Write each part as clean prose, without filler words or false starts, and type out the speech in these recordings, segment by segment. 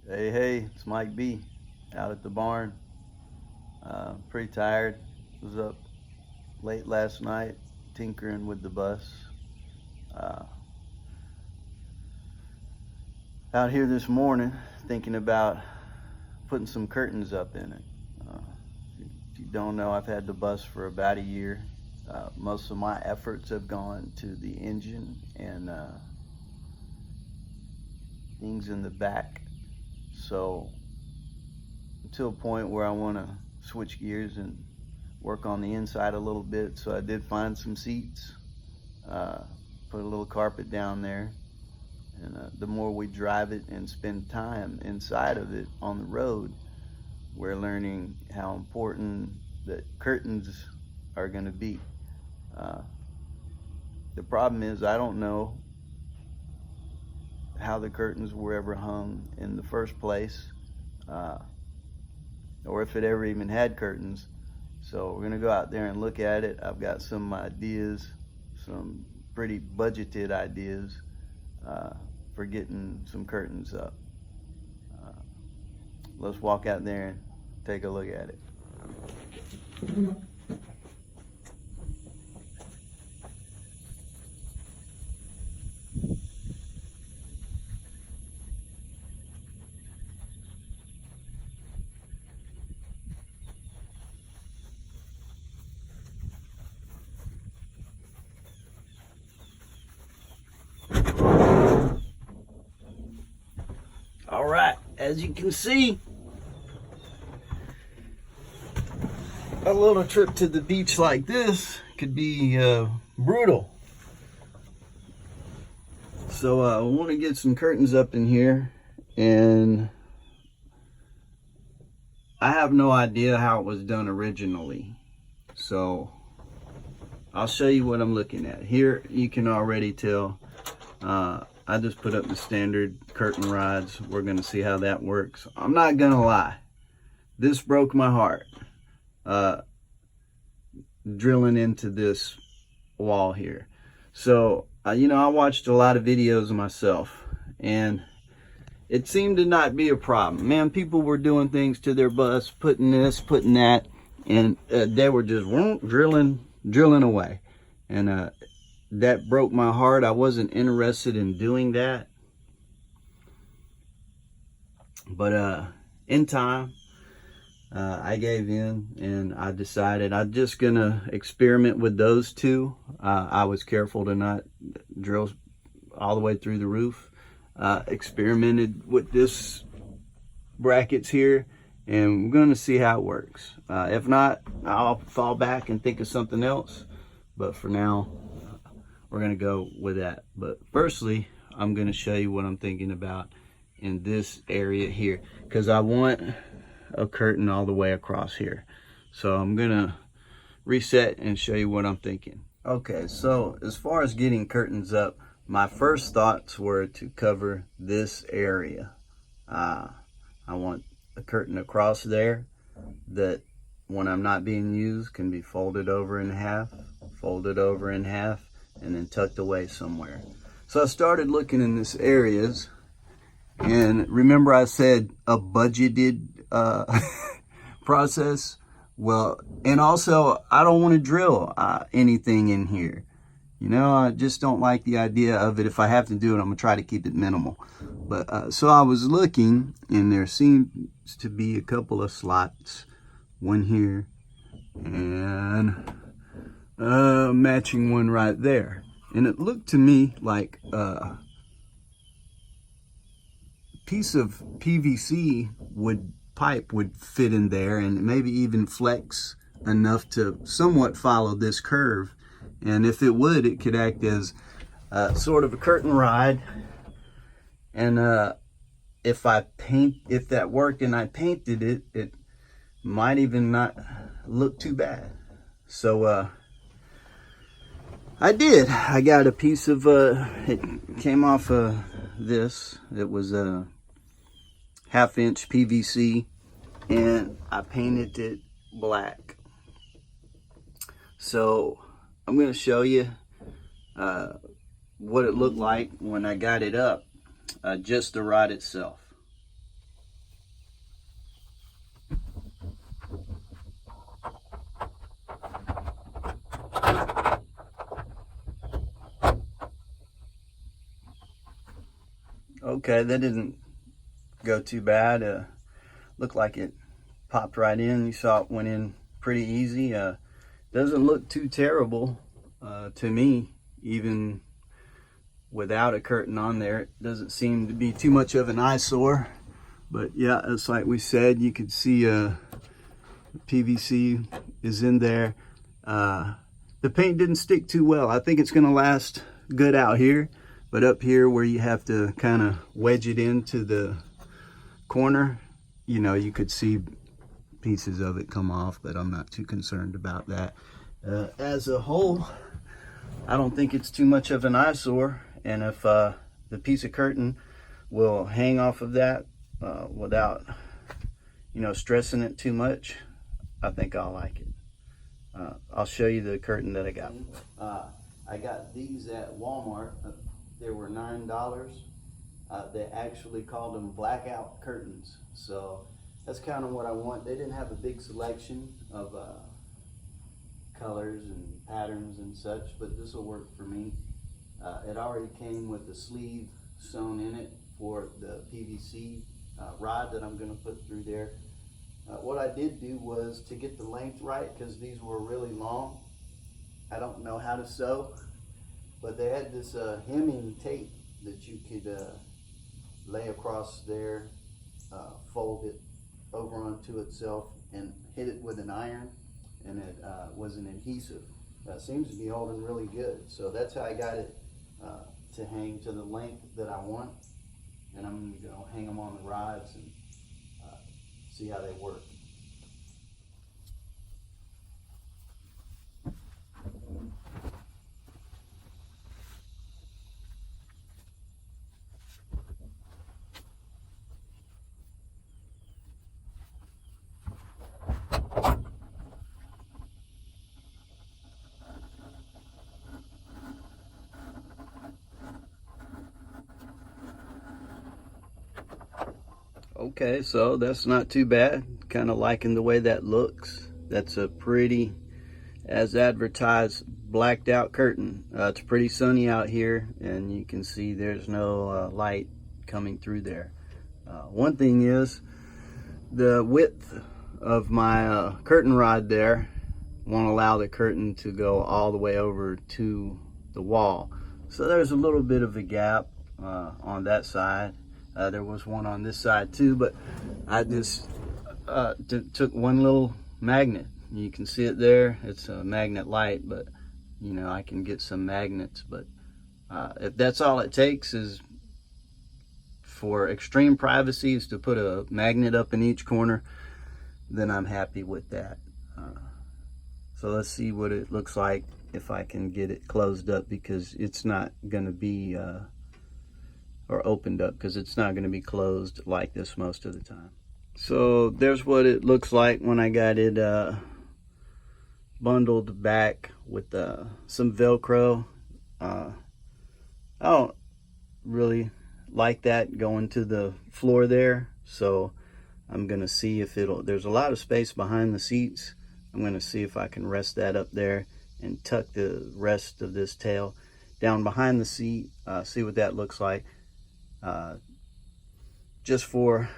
Hey, it's Mike B out at the barn. Pretty tired. Was up late last night tinkering with the bus. Uh, Out here this morning thinking about putting some curtains up in it. Uh, if you don't know, I've had the bus for about a year. Most of my efforts have gone to the engine and things in the back. So, to a point where I want to switch gears and work on the inside a little bit. So I did find some seats, uh, put a little carpet down there, and the more we drive it and spend time inside of it on the road, we're learning how important that curtains are going to be. Uh, the problem is I don't know how the curtains were ever hung in the first place, uh, or if it ever even had curtains. So we're gonna go out there and look at it. I've got some ideas, some pretty budgeted ideas uh, for getting some curtains up. Uh, let's walk out there and take a look at it. All right, as you can see, a little trip to the beach like this could be brutal. So I want to get some curtains up in here, and I have no idea how it was done originally. So I'll show you what I'm looking at. Here you can already tell I just put up the standard curtain rods. We're gonna see how that works. I'm not gonna lie, this broke my heart. Drilling into this wall here. So I watched a lot of videos myself, and it seemed to not be a problem. Man, people were doing things to their bus, putting this, putting that, and they were just drilling away. And that broke my heart. I wasn't interested in doing that. But in time, I gave in, and I decided I'm just gonna experiment with those two. I was careful to not drill all the way through the roof. Experimented with this brackets here, and we're gonna see how it works. If not, I'll fall back and think of something else. But for now, we're gonna go with that. But firstly, I'm gonna show you what I'm thinking about in this area here, because I want a curtain all the way across here. So I'm gonna reset and show you what I'm thinking. Okay, so as far as getting curtains up, my first thoughts were to cover this area. I want a curtain across there that when I'm not being used can be folded over in half, and then tucked away somewhere. So I started looking in this areas, and remember I said a budgeted process? Well, and also I don't want to drill anything in here. I just don't like the idea of it. If I have to do it, I'm gonna try to keep it minimal. But so I was looking, and there seems to be a couple of slots, one here and matching one right there. And it looked to me like a piece of PVC pipe would fit in there, and maybe even flex enough to somewhat follow this curve. And if it would, it could act as sort of a curtain rod. And if that worked and I painted it, it might even not look too bad. So I did. I got a piece of it came off this. It was a 1/2-inch PVC, and I painted it black. So I'm going to show you what it looked like when I got it up, just the rod itself. Okay, that didn't go too bad. Looked like it popped right in. You saw it went in pretty easy. Doesn't look too terrible to me, even without a curtain on there. It doesn't seem to be too much of an eyesore. But yeah, it's like we said, you could see PVC is in there. The paint didn't stick too well. I think it's going to last good out here, but up here where you have to kind of wedge it into the corner, you know, you could see pieces of it come off, but I'm not too concerned about that. As a whole, I don't think it's too much of an eyesore, and if the piece of curtain will hang off of that without, you know, stressing it too much, I think I'll like it. I'll show you the curtain that I got. I got these at Walmart. They were $9. They actually called them blackout curtains. So that's kind of what I want. They didn't have a big selection of colors and patterns and such, but this will work for me. It already came with the sleeve sewn in it for the PVC rod that I'm going to put through there. What I did do was to get the length right, because these were really long. I don't know how to sew, but they had this hemming tape that you could lay across there, fold it over onto itself, and hit it with an iron, and it was an adhesive. Seems to be holding really good. So that's how I got it to hang to the length that I want, and I'm going to hang them on the rods and see how they work. Okay, so that's not too bad. Kind of liking the way that looks. That's a pretty, as advertised, blacked out curtain. It's pretty sunny out here, and you can see there's no light coming through there. One thing is, the width of my curtain rod there won't allow the curtain to go all the way over to the wall. So there's a little bit of a gap on that side. There was one on this side too, but I just took one little magnet. You can see it there. It's a magnet light, but you know, I can get some magnets. But if that's all it takes is for extreme privacy is to put a magnet up in each corner, then I'm happy with that. So let's see what it looks like if I can get it closed up, because it's not going to be or opened up, because it's not going to be closed like this most of the time. So there's what it looks like when I got it bundled back with some Velcro. I don't really like that going to the floor there, so I'm gonna see if there's a lot of space behind the seats. I'm gonna see if I can rest that up there and tuck the rest of this tail down behind the seat, see what that looks like. Just for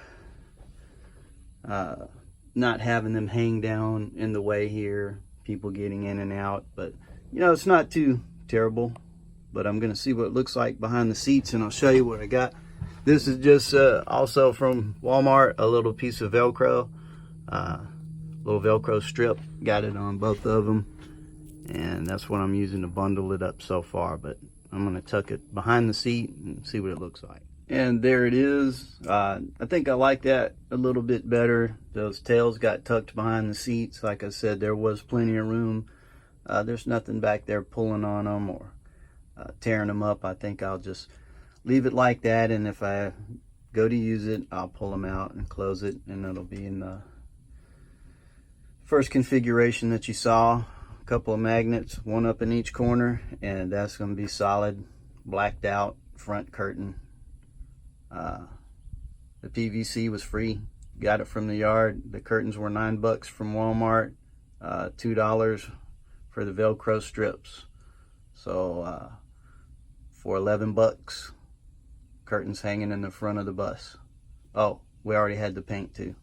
not having them hang down in the way here, people getting in and out. But you know, it's not too terrible. But I'm gonna see what it looks like behind the seats, and I'll show you what I got. This is just also from Walmart, a little piece of Velcro, little Velcro strip. Got it on both of them, and that's what I'm using to bundle it up so far. But I'm gonna tuck it behind the seat and see what it looks like. And there it is. I think I like that a little bit better. Those tails got tucked behind the seats. Like I said, there was plenty of room. There's nothing back there pulling on them or tearing them up. I think I'll just leave it like that, and if I go to use it, I'll pull them out and close it, and it'll be in the first configuration that you saw. A couple of magnets, one up in each corner, and that's going to be solid blacked out front curtain. The PVC was free, got it from the yard. The curtains were $9 from Walmart, $2 for the Velcro strips. So for $11, curtains hanging in the front of the bus. Oh, we already had the paint too.